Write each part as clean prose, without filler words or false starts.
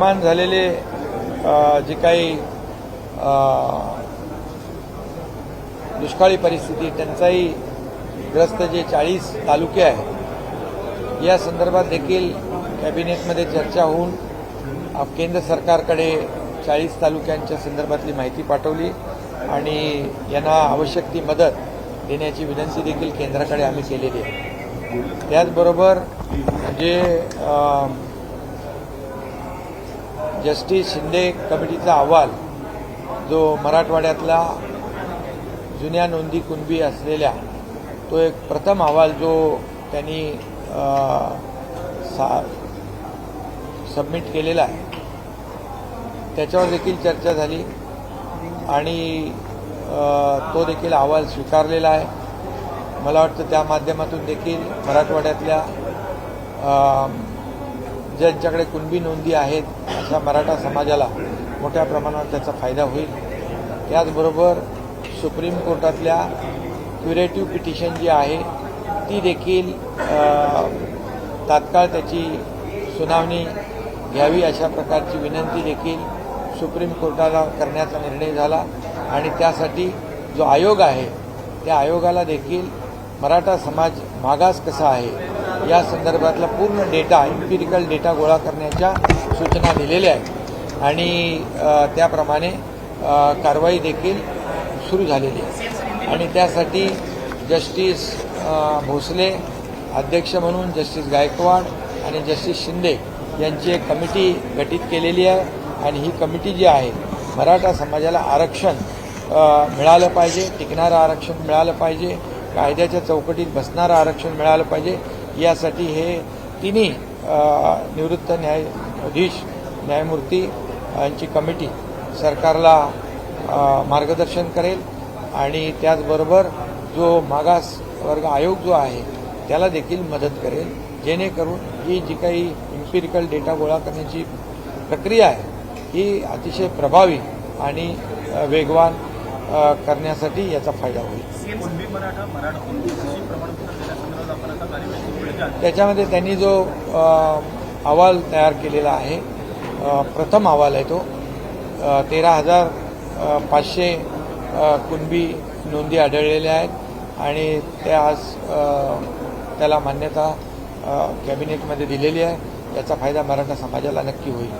निर्माण झालेले जे काही दुष्काळी परिस्थिती टंचाई ग्रस्त जे 40 तालुके आहेत या संदर्भात देखील कॅबिनेटमध्ये चर्चा होऊन केंद्र सरकारकडे 40 तालुक्यांच्या संदर्भातली माहिती पाठवली आणि यांना आवश्यक ती मदत देण्याची विनंती देखील केंद्राकडे आम्ही केलेली आहे। त्याचबरोबर जे जस्टिस शिंदे कमिटीचा अहवाल जो मराठवाड्यातला जुन्या नोंदी कुणबी असलेल्या तो एक प्रथम अहवाल जो त्यांनी सबमिट केलेला आहे त्याच्यावर देखील चर्चा झाली आणि तो देखील अहवाल स्वीकारलेला आहे। मला वाटतं त्या माध्यमातून देखील मराठवाड्यातल्या ज्यांच्याकडे कुणबी नोंदी आहेत अशा मराठा समाजाला मोठ्या प्रमाणात त्याचा फायदा होईल। त्याचबरोबर सुप्रीम कोर्टातल्या क्युरेटिव्ह पिटिशन जी आहे ती देखील तात्काळ त्याची सुनावणी घ्यावी अशा प्रकारची विनंती देखील सुप्रीम कोर्टाला करण्याचा निर्णय झाला आणि त्यासाठी जो आयोग आहे त्या आयोगाला देखील मराठा समाज मागास कसा आहे या संदर्भातला पूर्ण डेटा एम्पिरिकल डेटा गोळा करण्याच्या सूचना दिलेल्या आहेत आणि त्याप्रमाणे कारवाई देखील सुरू झालेली आहे आणि त्यासाठी जस्टिस भोसले अध्यक्ष म्हणून जस्टिस गायकवाड आणि जस्टिस शिंदे यांची एक कमिटी गठीत केलेली आहे आणि ही कमिटी जी आहे मराठा समाजाला आरक्षण मिळालं पाहिजे, टिकणारं आरक्षण मिळालं पाहिजे, कायद्याच्या चौकटीत बसणारं आरक्षण मिळालं पाहिजे यासाठी हे तिन्ही निवृत्त न्यायाधीश न्यायमूर्ती यांची कमिटी सरकारला मार्गदर्शन करेल आणि त्याचबरोबर जो मागास वर्ग आयोग जो आहे त्याला देखील मदत करेल जेणेकरून ही जी काही एम्पिरिकल डेटा गोळा करण्याची प्रक्रिया आहे ही अतिशय प्रभावी आणि वेगवान करण्यासाठी याचा फायदा होईल। त्याच्यामध्ये त्यांनी जो अहवाल तयार केलेला आहे प्रथम अहवाल आहे तो 13,500 कुणबी नोंदी आढळलेल्या आहेत आणि त्या आज त्याला मान्यता कॅबिनेटमध्ये दिलेली आहे। याचा फायदा मराठा समाजाला नक्की होईल।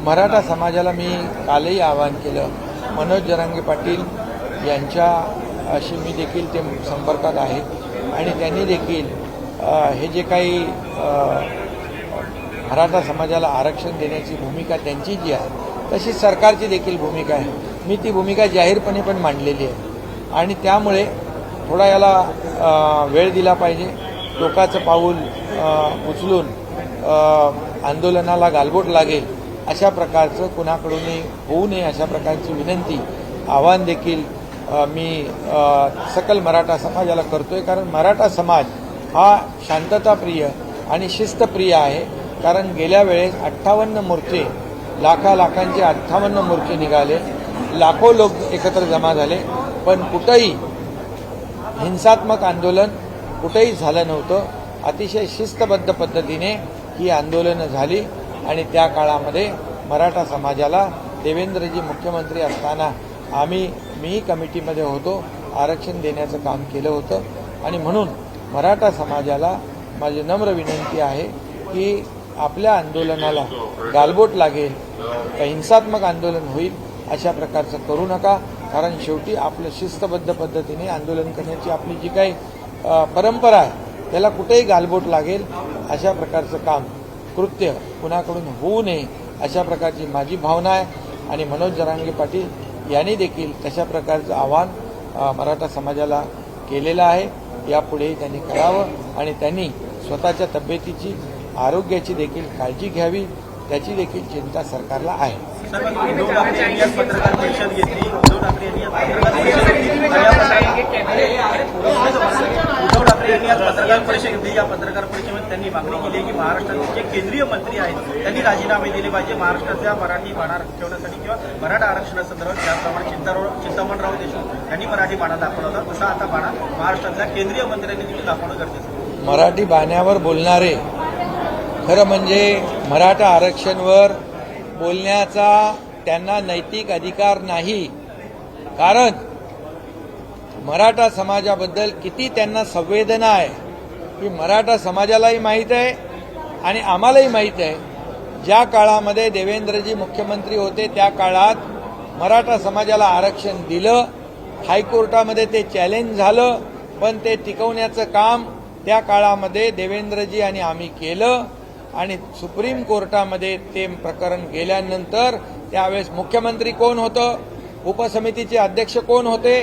मराठा समाजाला मी कालही आवाहन केलं, मनोज जरांगे पाटील यांच्याशी मी देखील ते संपर्कात आहे आणि त्यांनी देखील हे जे काही मराठा समाजाला आरक्षण देण्याची भूमिका त्यांची जी आहे तशी सरकारची देखील भूमिका आहे। मी ती भूमिका जाहीरपणे पण मांडलेली आहे आणि त्यामुळे थोडा याला वेळ दिला पाहिजे। टोकाचं पाऊल उचलून आंदोलनाला गालबोट लागेल अशा प्रकारचं कुणाकडूनही होऊ नये अशा प्रकारची विनंती आवाहन देखील मी सकल मराठा समाजाला करतोय। कारण मराठा समाज हा शांतताप्रिय आणि शिस्तप्रिय आहे। कारण गेल्या वेळेस 58 मोर्चे लाखांचे 58 मोर्चे निघाले, लाखो लोक एकत्र जमा झाले पण कुठंही हिंसात्मक आंदोलन कुठेही झालं नव्हतं। अतिशय शिस्तबद्ध पद्धतीने ही आंदोलनं झाली आणि त्या काळामध्ये मराठा समाजाला देवेंद्रजी मुख्यमंत्री असताना मीही कमिटीमध्ये होतो, आरक्षण देण्याचं काम केलं होतं आणि म्हणून मराठा समाजाला माझी नम्र विनंती आहे की आपल्या आंदोलनाला गालबोट लागेल, हिंसात्मक आंदोलन होईल अशा प्रकारचं करू नका। कारण शेवटी आपलं शिस्तबद्ध पद्धतीने आंदोलन करण्याची आपली जी काही परंपरा आहे त्याला कुठेही गालबोट लागेल अशा प्रकारचं काम कृत्य कुणाकडून होऊ नये अशा प्रकारची माझी भावना आहे आणि मनोज जरांगे पाटील यांनी देखील तशा प्रकारचं आवाहन मराठा समाजाला केलेलं आहे। यापुढेही त्यांनी करावं आणि त्यांनी स्वतःच्या तब्येतीची आरोग्याची देखील काळजी घ्यावी त्याची देखील चिंता सरकारला आहे। उद्धव ठाकरे यांनी आज पत्रकार परिषद घेतली। उद्धव ठाकरे यांनी आज पत्रकार परिषद घेतली। या पत्रकार परिषदेमध्ये त्यांनी मागणी केली की महाराष्ट्रातील जे केंद्रीय मंत्री आहेत त्यांनी राजीनामे दिले पाहिजे। महाराष्ट्राच्या मराठी बाणा ठेवण्यासाठी किंवा मराठा आरक्षणासंदर्भात ज्याप्रमाणे चिंतामणराव देशमुख यांनी मराठी बाणा दाखवला होता तसा आता बाणा महाराष्ट्रातल्या केंद्रीय मंत्र्यांनी देखील दाखवणं गरजेचं आहे। मराठी बाण्यावर बोलणारे खरं म्हणजे मराठा आरक्षणवर बोलण्याचा त्यांना नैतिक अधिकार नाही. कारण मराठा समाजाबद्दल किती त्यांना संवेदना आहे ही मराठा समाजालाही माहीत आहे आणि आम्हालाही माहीत आहे. ज्या काळामध्ये देवेंद्रजी मुख्यमंत्री होते त्या काळात मराठा समाजाला आरक्षण दिलं. हायकोर्टामध्ये ते चॅलेंज झालं, पण ते टिकवण्याचं काम त्या काळामध्ये देवेंद्रजी आणि आम्ही केलं आणि सुप्रीम कोर्टामध्ये ते प्रकरण गेल्यानंतर त्यावेळेस मुख्यमंत्री कोण होतं, उपसमितीचे अध्यक्ष कोण होते,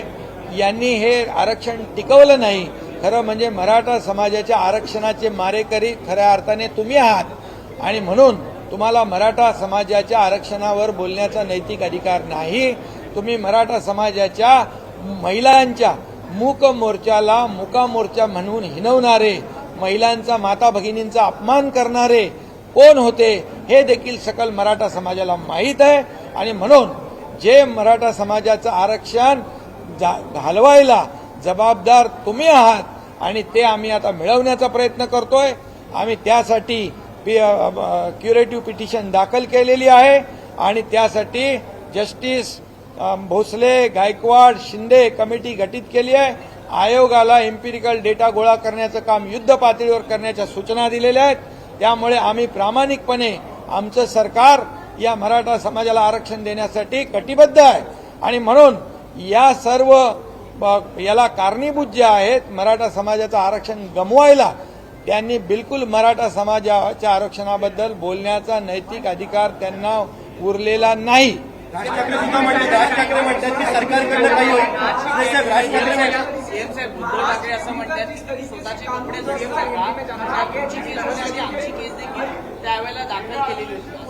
यांनी हे आरक्षण टिकवलं नाही. खरं म्हणजे मराठा समाजाच्या आरक्षणाचे मारेकरी खऱ्या अर्थाने तुम्ही आहात आणि म्हणून तुम्हाला मराठा समाजाच्या आरक्षणावर बोलण्याचा नैतिक अधिकार नाही. तुम्ही मराठा समाजाच्या महिलांच्या मूक मोर्चाला मुका मोर्चा म्हणून हिणवणारे, महिलांचा माता भगिनींचा अपमान करणारे कोण होते हे देखील सकल मराठा समाजाला माहीत आहे. आणि म्हणून जे मराठा समाजाचं आरक्षण घालवायला जबाबदार तुम्ही आहात आणि ते आम्ही आता मिळवण्याचा प्रयत्न करतोय. आम्ही त्यासाठी क्युरेटिव्ह पिटिशन दाखल केलेली आहे आणि त्यासाठी जस्टिस भोसले, गायकवाड, शिंदे कमिटी गठीत केली आहे. आयोगाला एम्पिरिकल डेटा गोळा करण्याचं काम युद्ध पातळीवर करण्याच्या सूचना दिलेल्या आहेत. त्यामुळे आम्ही प्रामाणिकपणे आमचं सरकार या मराठा समाजाला आरक्षण देण्यासाठी कटिबद्ध आहे आणि म्हणून या सर्व याला कारणीभूत जे आहेत मराठा समाजाचं आरक्षण गमवायला त्यांनी बिलकुल मराठा समाजाच्या आरक्षणाबद्दल बोलण्याचा नैतिक अधिकार त्यांना उरलेला नाही. राज ठाकरे सुद्धा म्हणतात की सरकारकडनं काही होईल. राज ठाकरे सीएम साहेब उद्धव ठाकरे असं म्हणतात की स्वतःचे कपडे सीएम साहेबांची केस होण्याआधी आमची केस देखील त्यावेळेला दाखल केलेली होती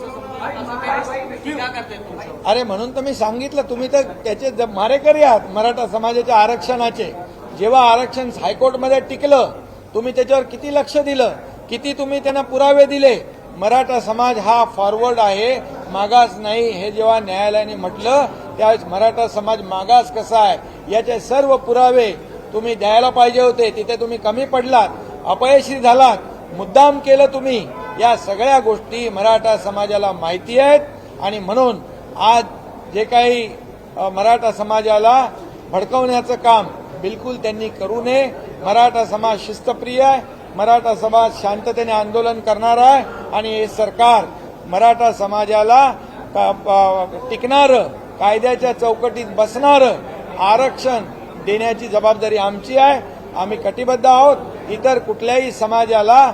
असं टीका करतात. अरे म्हणून तर मी सांगितलं, तुम्ही तर त्याचे मारेकरी आहात मराठा समाजाच्या आरक्षणाचे. जेव्हा आरक्षण हायकोर्टमध्ये टिकलं तुम्ही त्याच्यावर किती लक्ष दिलं, किती तुम्ही त्यांना पुरावे दिले. मराठा समाज हा फॉरवर्ड आहे, मागास नाही हे जेव्हा न्यायालयाने म्हटलं त्यावेळेस मराठा समाज मागास कसा आहे याचे सर्व पुरावे तुम्ही द्यायला पाहिजे होते. तिथे तुम्ही कमी पडलात, अपयशी झालात, मुद्दाम केलं तुम्ही. या सगळ्या गोष्टी मराठा समाजाला माहिती आहेत आणि म्हणून आज जे काही मराठा समाजाला भडकवण्याचं काम बिलकुल त्यांनी करू नये. मराठा समाज शिस्तप्रिय आहे, मराठा समाज शांततेने आंदोलन करणार आहे आणि हे सरकार मराठा समाजाला टिकणारं, कायद्याच्या चौकटीत बसणारं आरक्षण देण्याची जबाबदारी आमची आहे. आम्ही कटिबद्ध आहोत. इतर कुठल्याही समाजाला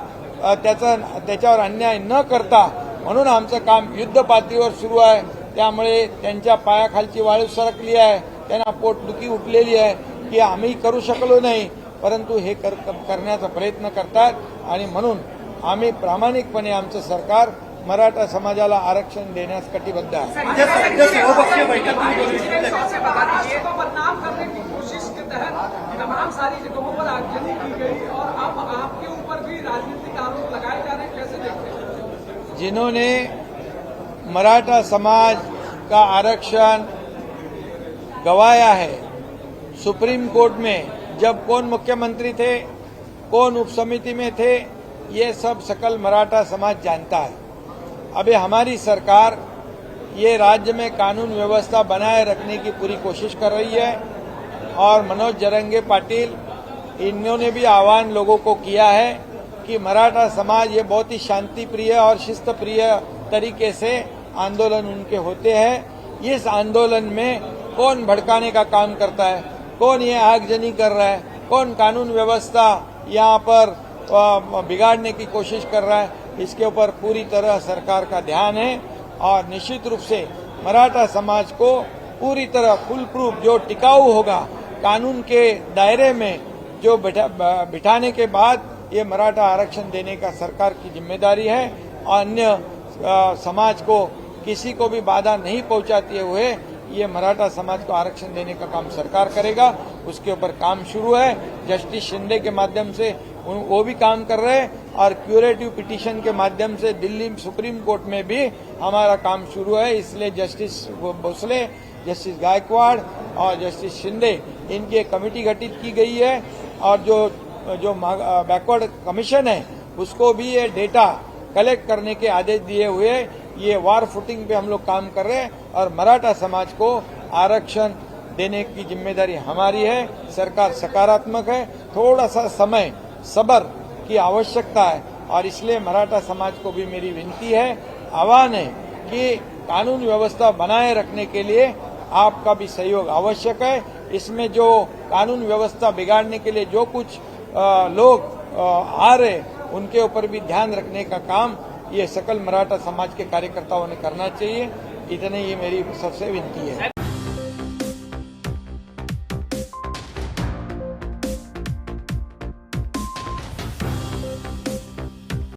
त्याच्यावर अन्याय न करता म्हणून आमचं काम युद्ध पातळीवर सुरू आहे. त्यामुळे त्यांच्या पायाखालची वाळू सरकली आहे, त्यांना पोटदुखी उठलेली आहे की आम्ही करू शकलो नाही, परंतु हे करण्याचा प्रयत्न करतात आणि म्हणून आम्ही प्रामाणिकपणे आमचं सरकार मराठा समाजाला आरक्षण देण्यास कटिबद्ध आहे. बदनाम करने की कोशिश के तहत तमाम सारी जगहों पर आगजनी की गई और अब आपके ऊपर भी राजनीतिक आरोप लगाए जा रहे हैं, कैसे देखते हैं? जिन्होंने मराठा समाज का आरक्षण गंवाया है सुप्रीम कोर्ट में, जब कौन मुख्यमंत्री थे, कौन उपसमिति में थे, ये सब सकल मराठा समाज जानता है. अभी हमारी सरकार ये राज्य में कानून व्यवस्था बनाए रखने की पूरी कोशिश कर रही है और मनोज जरंगे पाटिल इन्होंने भी आह्वान लोगों को किया है कि मराठा समाज ये बहुत ही शांति प्रिय और शिस्त प्रिय तरीके से आंदोलन उनके होते हैं. इस आंदोलन में कौन भड़काने का काम करता है, कौन ये आगजनी कर रहा है, कौन कानून व्यवस्था यहाँ पर बिगाड़ने की कोशिश कर रहा है, इसके ऊपर पूरी तरह सरकार का ध्यान है और निश्चित रूप से मराठा समाज को पूरी तरह फुल प्रूफ जो टिकाऊ होगा कानून के दायरे में जो बिठाने के बाद ये मराठा आरक्षण देने का सरकार की जिम्मेदारी है और अन्य समाज को किसी को भी बाधा नहीं पहुंचाते हुए ये मराठा समाज को आरक्षण देने का काम सरकार करेगा. उसके ऊपर काम शुरू है. जस्टिस शिंदे के माध्यम से वो भी काम कर रहे हैं और क्यूरेटिव पिटीशन के माध्यम से दिल्ली सुप्रीम कोर्ट में भी हमारा काम शुरू है. इसलिए जस्टिस भोसले, जस्टिस गायकवाड़ और जस्टिस शिंदे इनकी एक कमेटी गठित की गई है और जो जो बैकवर्ड कमीशन है उसको भी ये डेटा कलेक्ट करने के आदेश दिए हुए ये वार फुटिंग पे हम लोग काम कर रहे हैं और मराठा समाज को आरक्षण देने की जिम्मेदारी हमारी है। सरकार सकारात्मक है, थोड़ा सा समय सब्र की आवश्यकता है और इसलिए मराठा समाज को भी मेरी विनती है, आह्वान है कि कानून व्यवस्था बनाए रखने के लिए आपका भी सहयोग आवश्यक है। इसमें जो कानून व्यवस्था बिगाड़ने के लिए जो कुछ लोग आ रहे उनके ऊपर भी ध्यान रखने का काम ये सकल मराठा समाज के कार्यकर्ताओं ने करना चाहिए। इतने ये मेरी सबसे विनती है।